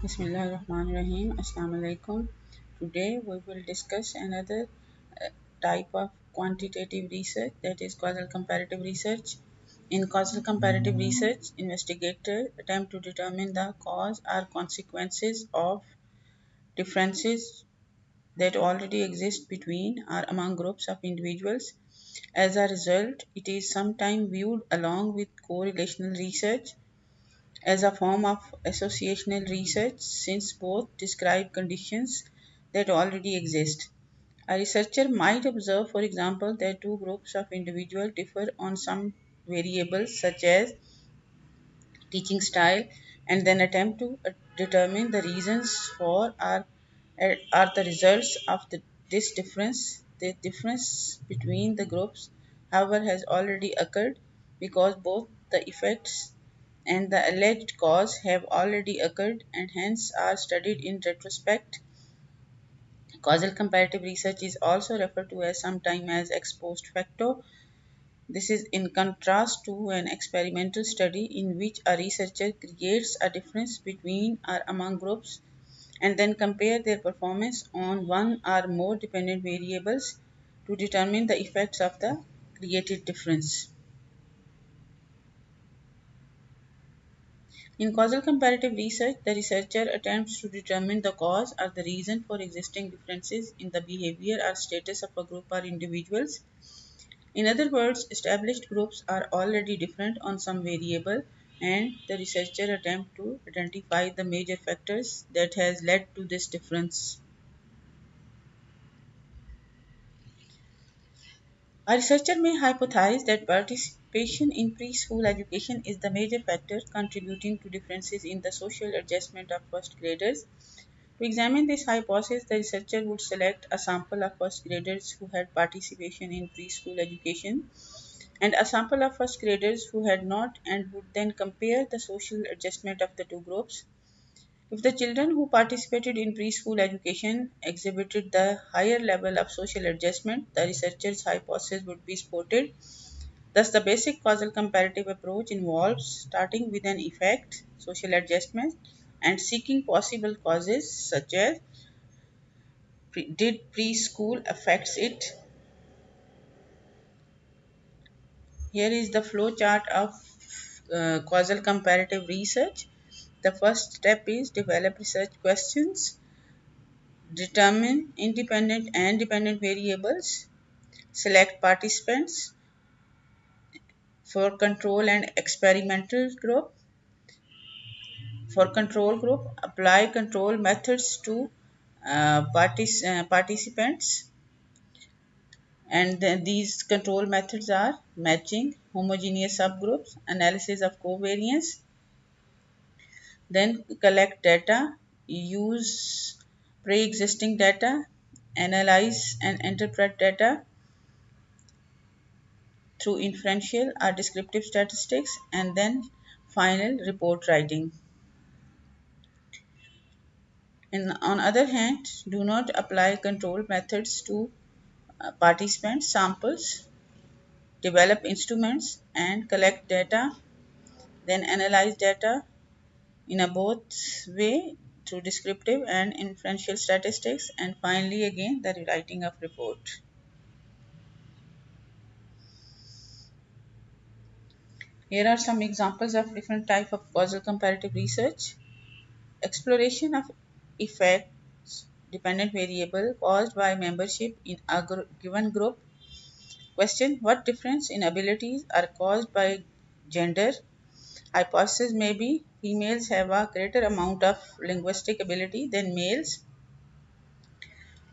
Bismillahirrahmanirrahim. Assalamu alaikum. Today we will discuss another type of quantitative research, that is causal comparative research. In causal comparative research, investigators attempt to determine the cause or consequences of differences that already exist between or among groups of individuals. As a result, it is sometimes viewed along with correlational research as a form of associational research, since both describe conditions that already exist. A researcher might observe, for example, that two groups of individuals differ on some variables such as teaching style, and then attempt to determine the reasons for or the results of this difference. The difference between the groups, however, has already occurred because both the effects and the alleged cause have already occurred and hence are studied in retrospect. Causal comparative research is also referred to as sometimes as ex post facto. This is in contrast to an experimental study in which a researcher creates a difference between or among groups and then compare their performance on one or more dependent variables to determine the effects of the created difference. In causal comparative research, the researcher attempts to determine the cause or the reason for existing differences in the behavior or status of a group or individuals. In other words, established groups are already different on some variable, and the researcher attempts to identify the major factors that has led to this difference. A researcher may hypothesize that participation in preschool education is the major factor contributing to differences in the social adjustment of first graders. To examine this hypothesis, the researcher would select a sample of first graders who had participation in preschool education and a sample of first graders who had not, and would then compare the social adjustment of the two groups. If the children who participated in preschool education exhibited the higher level of social adjustment, the researcher's hypothesis would be supported. Thus, the basic causal comparative approach involves starting with an effect, social adjustment, and seeking possible causes such as did preschool affects it. Here is the flow chart of causal comparative research. The first step is develop research questions, determine independent and dependent variables, select participants for control and experimental group. For control group, apply control methods to participants, and these control methods are matching, homogeneous subgroups, analysis of covariance. Then collect data, use pre-existing data, analyze and interpret data through inferential or descriptive statistics, and then final report writing. On other hand, do not apply control methods to participant samples, develop instruments and collect data, then analyze data in a both way through descriptive and inferential statistics, and finally again the rewriting of report. Here are some examples of different type of causal comparative research. Exploration of effects dependent variable caused by membership in a given group. Question: what difference in abilities are caused by gender? Hypothesis may be females have a greater amount of linguistic ability than males.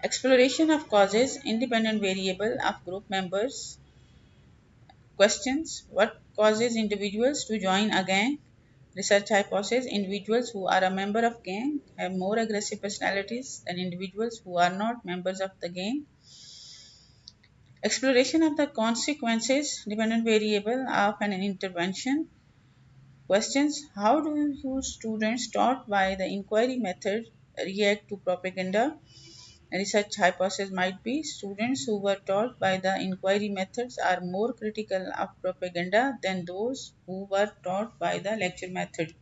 Exploration of causes independent variable of group members. Questions: what causes individuals to join a gang? Research hypothesis: individuals who are a member of gang have more aggressive personalities than individuals who are not members of the gang. Exploration of the consequences dependent variable of an intervention. Questions: how do you students taught by the inquiry method react to propaganda? A research hypothesis might be students who were taught by the inquiry methods are more critical of propaganda than those who were taught by the lecture method.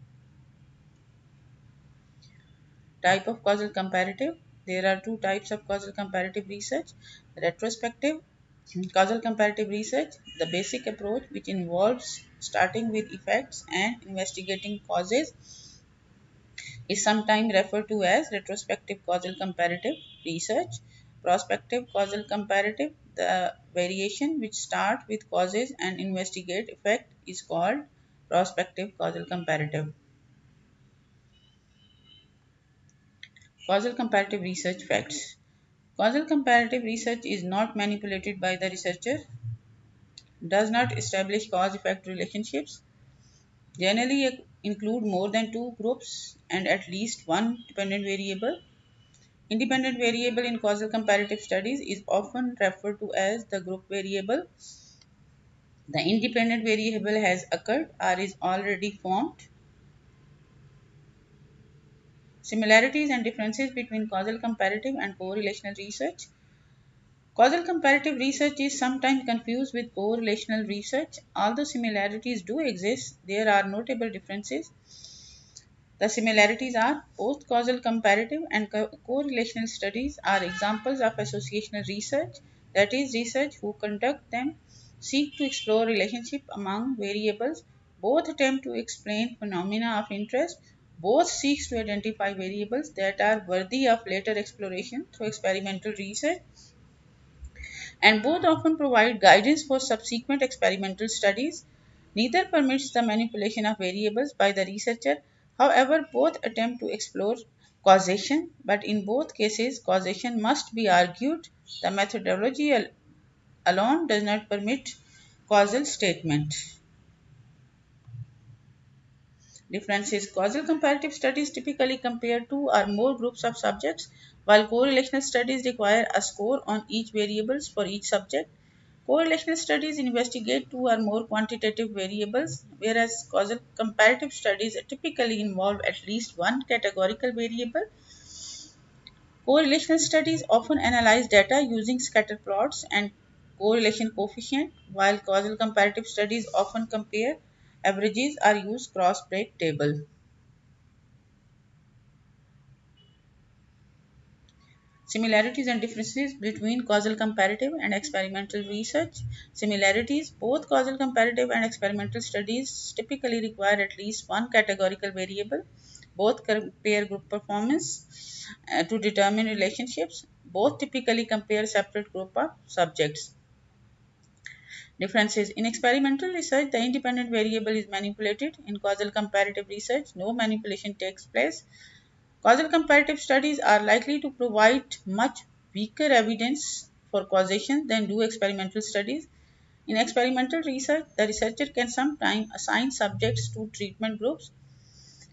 Type of causal comparative. There are two types of causal comparative research. Retrospective causal comparative research, the basic approach which involves starting with effects and investigating causes, is sometimes referred to as retrospective causal comparative research. Prospective causal comparative, the variation which start with causes and investigate effect, is called prospective causal comparative. Causal comparative research facts. Causal comparative research is not manipulated by the researcher, does not establish cause-effect relationships, generally include more than two groups and at least one dependent variable. Independent variable in causal comparative studies is often referred to as the group variable. The independent variable has occurred or is already formed. Similarities and differences between causal comparative and correlational research. Causal comparative research is sometimes confused with correlational research. Although similarities do exist, there are notable differences. The similarities are both causal comparative and correlational studies are examples of associational research, that is, research who conduct them seek to explore relationship among variables, both attempt to explain phenomena of interest, both seeks to identify variables that are worthy of later exploration through experimental research, and both often provide guidance for subsequent experimental studies. Neither permits the manipulation of variables by the researcher. However, both attempt to explore causation, but in both cases, causation must be argued. The methodology alone does not permit causal statement. Differences. Causal comparative studies typically compare two or more groups of subjects, while correlational studies require a score on each variables for each subject. Correlational studies investigate two or more quantitative variables, whereas causal comparative studies typically involve at least one categorical variable. Correlational studies often analyze data using scatter plots and correlation coefficient, while causal comparative studies often compare averages or use cross-breed table. Similarities and differences between causal comparative and experimental research. Similarities. Both causal comparative and experimental studies typically require at least one categorical variable. Both compare group performance to determine relationships. Both typically compare separate group of subjects. Differences. In experimental research, the independent variable is manipulated. In causal comparative research, no manipulation takes place. Causal comparative studies are likely to provide much weaker evidence for causation than do experimental studies. In experimental research, the researcher can sometimes assign subjects to treatment groups.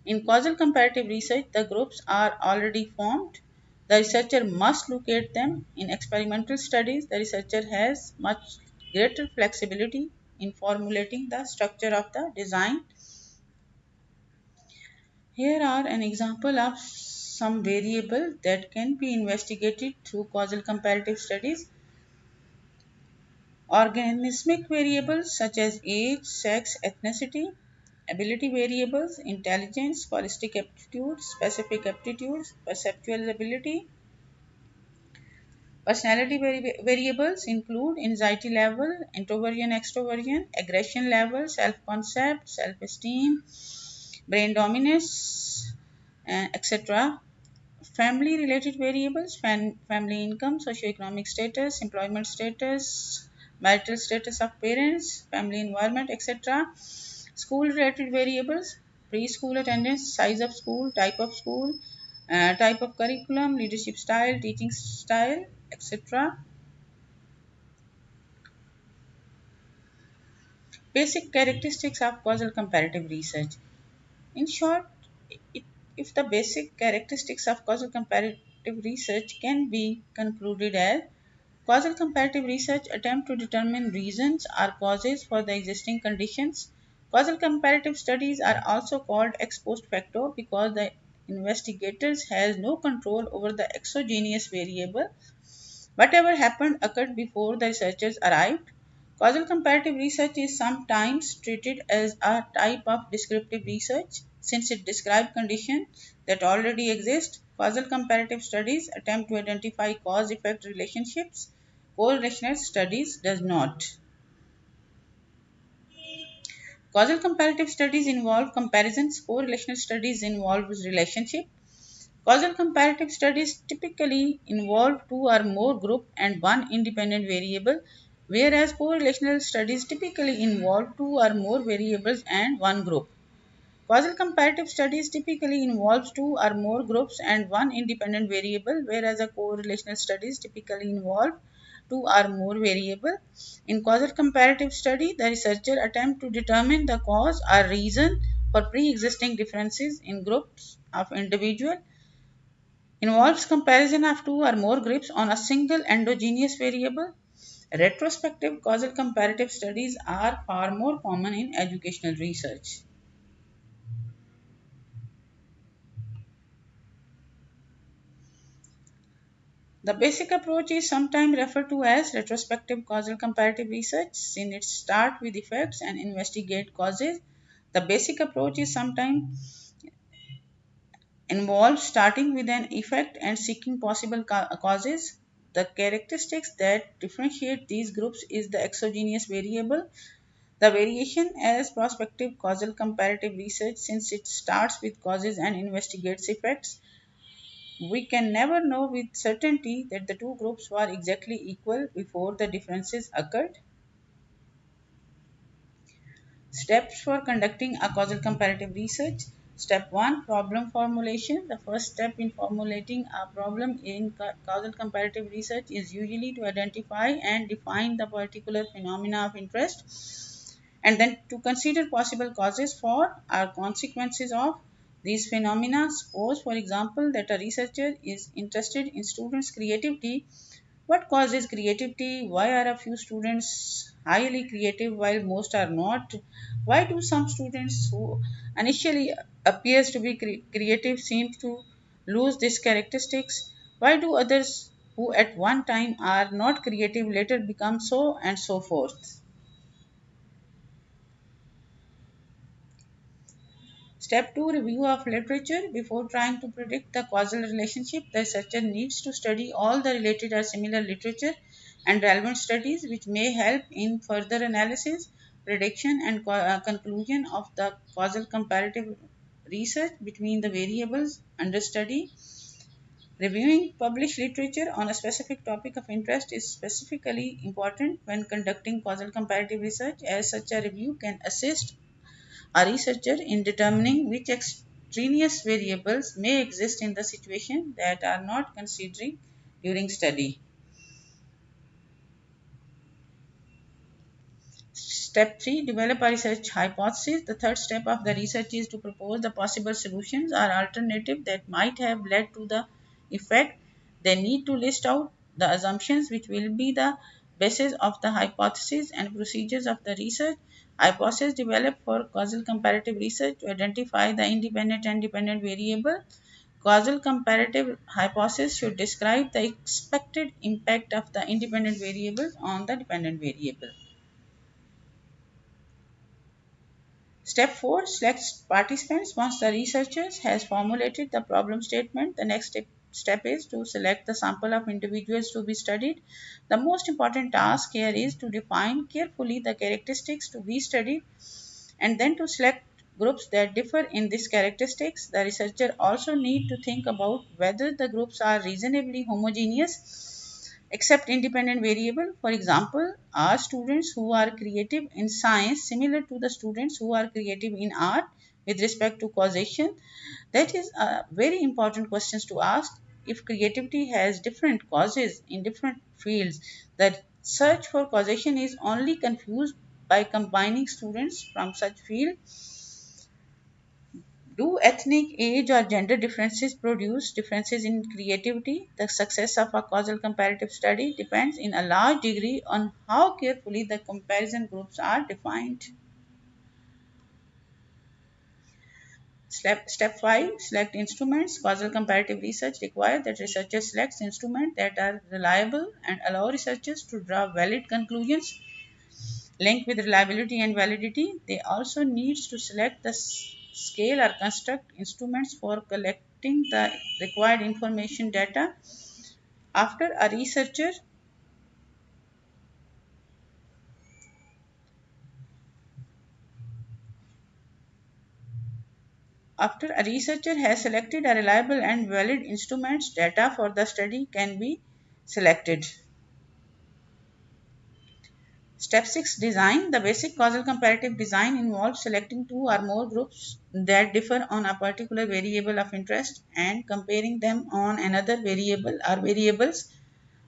In causal comparative research, the groups are already formed. The researcher must locate them. In experimental studies, the researcher has much greater flexibility in formulating the structure of the design. Here are an example of some variable that can be investigated through causal comparative studies. Organismic variables such as age, sex, ethnicity, ability variables, intelligence, scholastic aptitude, specific aptitudes, perceptual ability. Personality variables include anxiety level, introversion, extroversion, aggression level, self-concept, self-esteem, brain dominance, etc. Family related variables, family income, socioeconomic status, employment status, marital status of parents, family environment, etc. School related variables, preschool attendance, size of school, type of curriculum, leadership style, teaching style, etc. Basic characteristics of causal comparative research. In short, it, if the basic characteristics of causal comparative research can be concluded as causal comparative research attempt to determine reasons or causes for the existing conditions. Causal comparative studies are also called ex post facto because the investigators has no control over the exogenous variable. Whatever happened occurred before the researchers arrived. Causal comparative research is sometimes treated as a type of descriptive research since it describes conditions that already exist. Causal comparative studies attempt to identify cause-effect relationships. Correlational studies does not. Causal comparative studies involve comparisons. Correlational studies involve relationship. Causal comparative studies typically involve two or more group and one independent variable, whereas correlational studies typically involve two or more variables and one group. Causal comparative studies typically involves two or more groups and one independent variable, whereas a correlational studies typically involve two or more variable. In causal comparative study, the researcher attempt to determine the cause or reason for pre-existing differences in groups of individual, involves comparison of two or more groups on a single endogenous variable. Retrospective causal comparative studies are far more common in educational research. The basic approach is sometimes referred to as retrospective causal comparative research since it starts with effects and investigate causes. The basic approach is sometimes involves starting with an effect and seeking possible causes. The characteristics that differentiate these groups is the exogenous variable, the variation as prospective causal comparative research since it starts with causes and investigates effects. We can never know with certainty that the two groups were exactly equal before the differences occurred. Steps for conducting a causal comparative research. Step 1, problem formulation. The first step in formulating a problem in causal comparative research is usually to identify and define the particular phenomena of interest and then to consider possible causes for or consequences of these phenomena. Suppose, for example, that a researcher is interested in students' creativity. What causes creativity? Why are a few students highly creative while most are not? Why do some students who initially appears to be creative seem to lose these characteristics? Why do others who at one time are not creative later become so, and so forth? Step 2, review of literature. Before trying to predict the causal relationship, the researcher needs to study all the related or similar literature and relevant studies which may help in further analysis, prediction, and conclusion of the causal comparative research between the variables under study. Reviewing published literature on a specific topic of interest is specifically important when conducting causal comparative research, as such a review can assist a researcher in determining which extraneous variables may exist in the situation that are not considering during study. Step 3, develop a research hypothesis. The third step of the research is to propose the possible solutions or alternative that might have led to the effect. They need to list out the assumptions which will be the basis of the hypothesis and procedures of the research. Hypothesis developed for causal comparative research to identify the independent and dependent variable. Causal comparative hypothesis should describe the expected impact of the independent variables on the dependent variable. Step 4, select participants. Once the researcher has formulated the problem statement, the next step is to select the sample of individuals to be studied. The most important task here is to define carefully the characteristics to be studied and then to select groups that differ in these characteristics. The researcher also need to think about whether the groups are reasonably homogeneous except independent variable. For example, are students who are creative in science similar to the students who are creative in art with respect to causation? That is a very important question to ask. If creativity has different causes in different fields, the search for causation is only confused by combining students from such fields. Do ethnic, age, or gender differences produce differences in creativity? The success of a causal comparative study depends in a large degree on how carefully the comparison groups are defined. Step 5, select instruments. Causal comparative research requires that researchers select instruments that are reliable and allow researchers to draw valid conclusions linked with reliability and validity. They also need to select the scale or construct instruments for collecting collecting the required information data. After a researcher After a researcher has selected a reliable and valid instruments, data for the study can be selected. Step 6, design. The basic causal comparative design involves selecting two or more groups that differ on a particular variable of interest and comparing them on another variable or variables.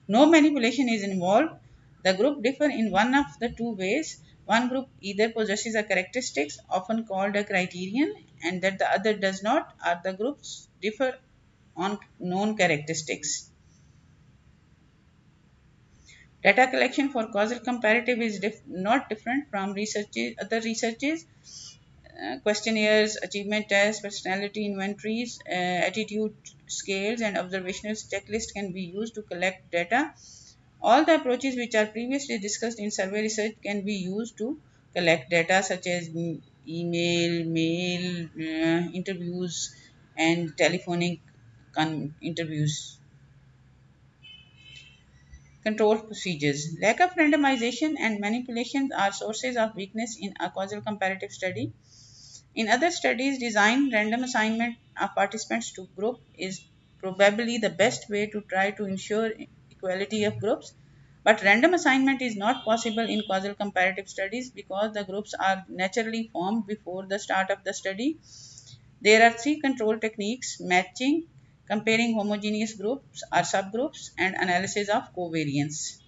No manipulation is involved. The group differ in one of the two ways. One group either possesses a characteristics, often called a criterion, and that the other does not, or the groups differ on known characteristics. Data collection for causal comparative is not different from other researches. Questionnaires, achievement tests, personality inventories, attitude scales, and observational checklists can be used to collect data. All the approaches which are previously discussed in survey research can be used to collect data such as email, mail, interviews, and telephonic interviews. Control procedures. Lack of randomization and manipulation are sources of weakness in a causal comparative study. In other studies, design random assignment of participants to group is probably the best way to try to ensure equality of groups. But random assignment is not possible in causal comparative studies because the groups are naturally formed before the start of the study. There are three control techniques: matching, comparing homogeneous groups or subgroups, and analysis of covariance.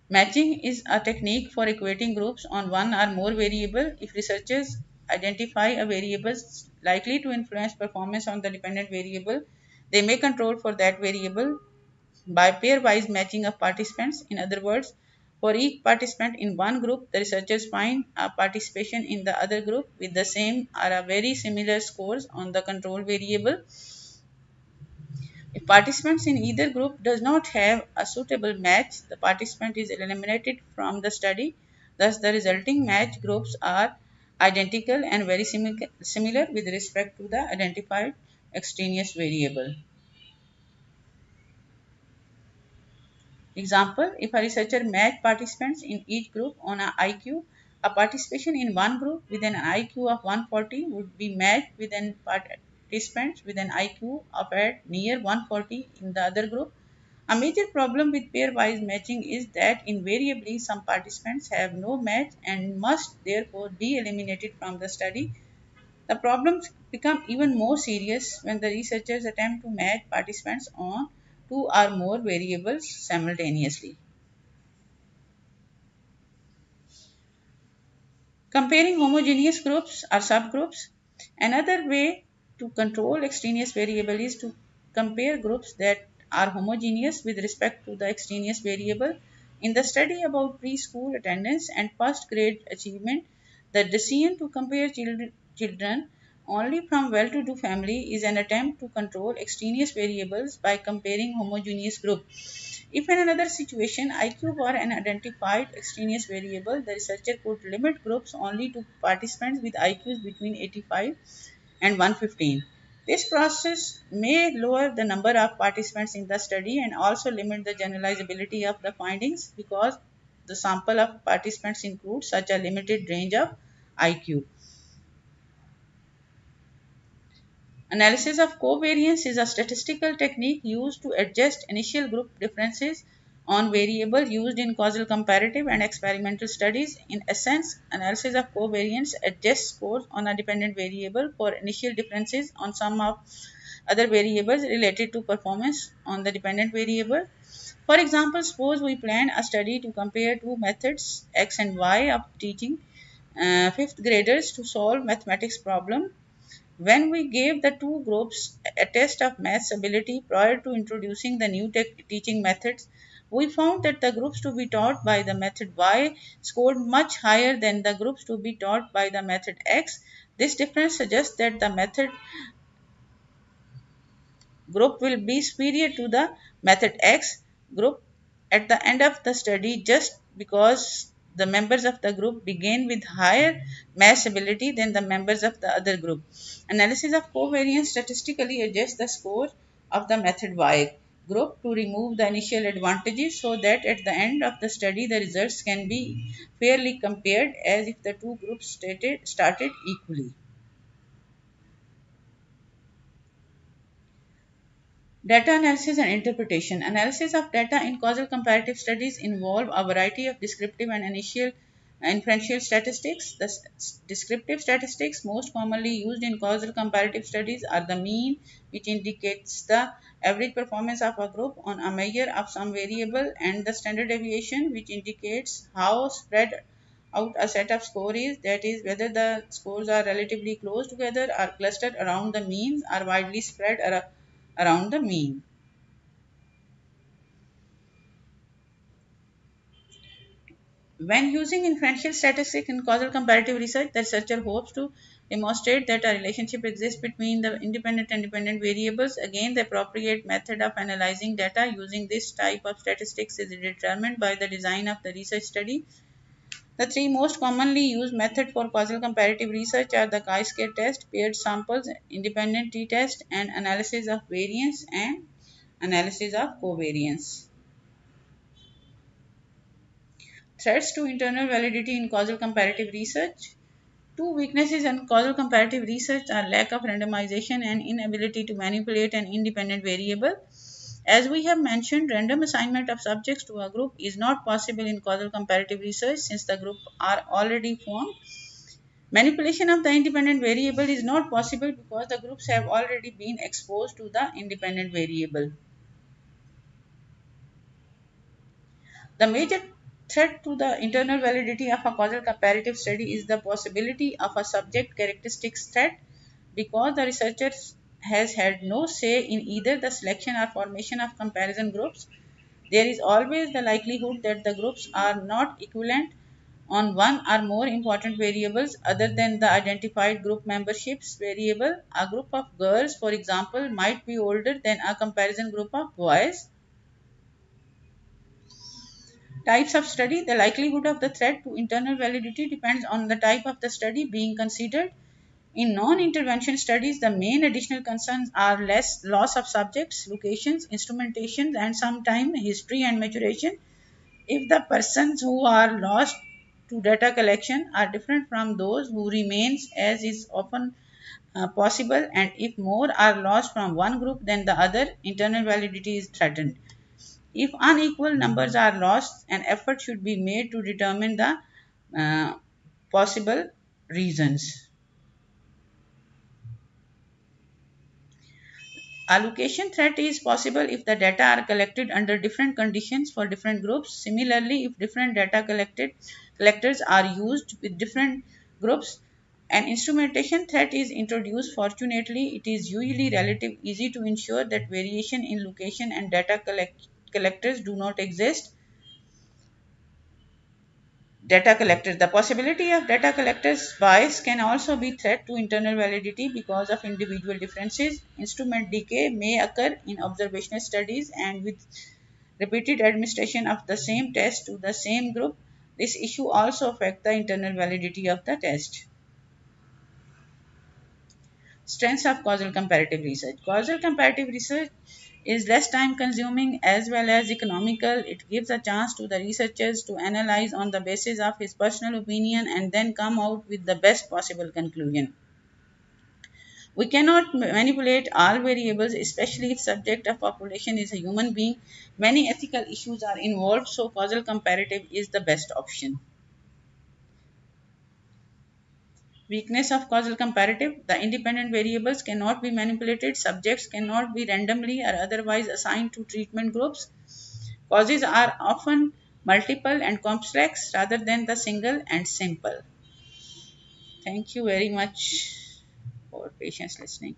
Matching is a technique for equating groups on one or more variable. If researchers identify a variable likely to influence performance on the dependent variable, they may control for that variable by pairwise matching of participants. In other words, for each participant in one group, the researchers find a participation in the other group with the same or a very similar scores on the control variable. If participants in either group does not have a suitable match, the participant is eliminated from the study. Thus, the resulting match groups are identical and very similar with respect to the identified extraneous variable. Example, if a researcher matched participants in each group on an IQ, a participation in one group with an IQ of 140 would be matched with an participants with an IQ of at near 140 in the other group. A major problem with pairwise matching is that invariably some participants have no match and must therefore be eliminated from the study. The problems become even more serious when the researchers attempt to match participants on two or more variables simultaneously. Comparing homogeneous groups or subgroups. Another way to control extraneous variable is to compare groups that are homogeneous with respect to the extraneous variable. In the study about preschool attendance and first grade achievement, the decision to compare children only from well-to-do family is an attempt to control extraneous variables by comparing homogeneous groups. If in another situation IQ were an identified extraneous variable, the researcher could limit groups only to participants with IQs between 85 and 115. This process may lower the number of participants in the study and also limit the generalizability of the findings because the sample of participants includes such a limited range of IQ. Analysis of covariance is a statistical technique used to adjust initial group differences on variables used in causal comparative and experimental studies. In essence, analysis of covariance adjusts scores on a dependent variable for initial differences on some of other variables related to performance on the dependent variable. For example, suppose we plan a study to compare two methods X and Y of teaching fifth graders to solve mathematics problem. When we gave the two groups a test of maths ability prior to introducing the new teaching methods, we found that the groups to be taught by the method Y scored much higher than the groups to be taught by the method X. This difference suggests that the method group will be superior to the method X group at the end of the study just because the members of the group begin with higher mass ability than the members of the other group. Analysis of covariance statistically adjusts the score of the method Y group to remove the initial advantages so that at the end of the study the results can be fairly compared as if the two groups started equally. Data analysis and interpretation. Analysis of data in causal comparative studies involve a variety of descriptive and initial inferential statistics. The descriptive statistics most commonly used in causal comparative studies are the mean, which indicates the average performance of a group on a measure of some variable, and the standard deviation, which indicates how spread out a set of scores is, that is, whether the scores are relatively close together, are clustered around the means, or widely spread around the mean. When using inferential statistics in causal comparative research, the researcher hopes to demonstrate that a relationship exists between the independent and dependent variables. Again, the appropriate method of analyzing data using this type of statistics is determined by the design of the research study. The three most commonly used methods for causal comparative research are the chi-square test, paired samples, independent t-test, and analysis of variance and analysis of covariance. Threats to internal validity in causal comparative research. Two weaknesses in causal comparative research are lack of randomization and inability to manipulate an independent variable. As we have mentioned, random assignment of subjects to a group is not possible in causal comparative research since the groups are already formed. Manipulation of the independent variable is not possible because the groups have already been exposed to the independent variable. The major threat to the internal validity of a causal comparative study is the possibility of a subject characteristics threat because the researcher has had no say in either the selection or formation of comparison groups. There is always the likelihood that the groups are not equivalent on one or more important variables other than the identified group memberships variable. A group of girls, for example, might be older than a comparison group of boys. Types of study. The likelihood of the threat to internal validity depends on the type of the study being considered. In non-intervention studies, the main additional concerns are less loss of subjects, locations, instrumentation, and sometimes history and maturation. If the persons who are lost to data collection are different from those who remains, as is often possible, and if more are lost from one group than the other, internal validity is threatened. If unequal numbers are lost, an effort should be made to determine the uh, possible reasons. Allocation threat is possible if the data are collected under different conditions for different groups. Similarly, if different collectors are used with different groups, an instrumentation threat is introduced. Fortunately, it is usually relatively easy to ensure that variation in location and collectors do not exist. Data collectors. The possibility of data collectors' bias can also be threat to internal validity because of individual differences. Instrument decay may occur in observational studies and with repeated administration of the same test to the same group. This issue also affects the internal validity of the test. Strengths of causal comparative research. Causal comparative research is less time consuming as well as economical. It gives a chance to the researchers to analyze on the basis of his personal opinion and then come out with the best possible conclusion. We cannot manipulate all variables, especially if subject of population is a human being. Many ethical issues are involved, so causal comparative is the best option. Weakness of causal comparative. The independent variables cannot be manipulated. Subjects cannot be randomly or otherwise assigned to treatment groups. Causes are often multiple and complex rather than the single and simple. Thank you very much for patience listening.